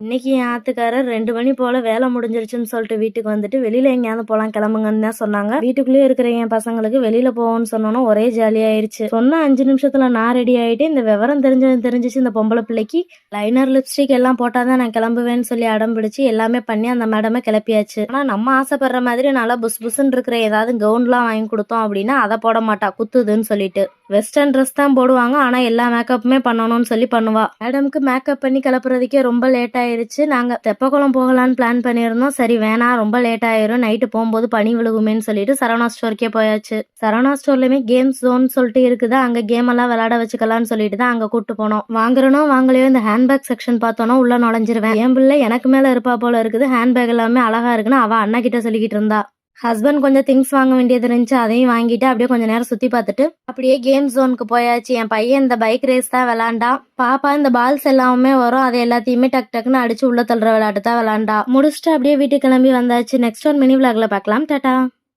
இன்னைக்கு என் ஆத்துக்காரர் 2 மணி போல வேலை முடிஞ்சிருச்சுன்னு சொல்லிட்டு வீட்டுக்கு வந்துட்டு வெளியில எங்கேயாவது போலாம் கிளம்புங்கன்னு தான் சொன்னாங்க. வீட்டுக்குள்ளேயே இருக்கிற என் பசங்களுக்கு வெளியில போவோம்னு சொன்னோன்னா ஒரே ஜாலியாயிருச்சு. சொன்ன 5 நிமிஷத்துல நான் ரெடி ஆயிட்டு இந்த விவரம் தெரிஞ்சிச்சு இந்த பொம்பளை பிள்ளைக்கு. லைனர் லிப்ஸ்டிக் எல்லாம் போட்டாதான் நான் கிளம்புவேன்னு சொல்லி அடம் பிடிச்சு எல்லாமே பண்ணி அந்த மேடமை கிளப்பியாச்சு. ஆனா நம்ம ஆசைப்படுற மாதிரி நல்லா புஸ் புஸ்ன்னு இருக்கிற ஏதாவது கவுன்லாம் வாங்கி கொடுத்தோம் அப்படின்னா அதை போட மாட்டா, குத்துதுன்னு சொல்லிட்டு. வெஸ்டர்ன் ட்ரெஸ் தான் போடுவாங்க, ஆனா எல்லா மேக்கப்புமே பண்ணணும்னு சொல்லி பண்ணுவா. மேடம்க்கு மேக்கப் பண்ணி கிளப்புறதுக்கே ரொம்ப லேட் ஆயிருச்சு. நாங்க தெப்பக்குளம் போகலான்னு பிளான் பண்ணியிருந்தோம். சரி வேணாம், ரொம்ப லேட் ஆயிரும், நைட்டு போகும்போது பனி விழுகுமேன்னு சொல்லிட்டு சரவணா ஸ்டோருக்கே போயாச்சு. சரவணா ஸ்டோர்லயுமே கேம்ஸ் ஜோன் சொல்லிட்டு இருக்குது, அங்க கேம் எல்லாம் விளையாட வச்சுக்கலாம்னு சொல்லிட்டு தான் அங்க கூட்டு போனோம். வாங்குறனோ வாங்கலையோ இந்த ஹேண்ட்பேக் செக்ஷன் பார்த்தோன்னா உள்ள நுழைஞ்சிருவேன். என் பிள்ளை எனக்கு மேல இருப்பா போல இருக்குது, ஹேண்ட்பேக் எல்லாமே அழகா இருக்குன்னு அவ அண்ணா கிட்ட சொல்லிக்கிட்டு இருந்தா. ஹஸ்பண்ட் கொஞ்சம் திங்ஸ் வாங்க வேண்டியது இருந்துச்சு, அதையும் வாங்கிட்டு அப்படியே கொஞ்சம் நேரம் சுத்தி பார்த்துட்டு அப்படியே கேம் ஜோனுக்கு போயாச்சு. என் பையன் இந்த பைக் ரேஸ் தான் விளாண்டா. பாப்பா இந்த பால்ஸ் எல்லாமே வரும், அதை எல்லாத்தையுமே டக் டக்குன்னு அடிச்சு உள்ள தள்ளுற விளையாட்டு தான் விளாண்டா. முடிச்சுட்டு அப்படியே வீட்டுக்கு கிளம்பி வந்தாச்சு. நெக்ஸ்ட் ஒன் மினி விளாக்ல பார்க்கலாம். டாடா.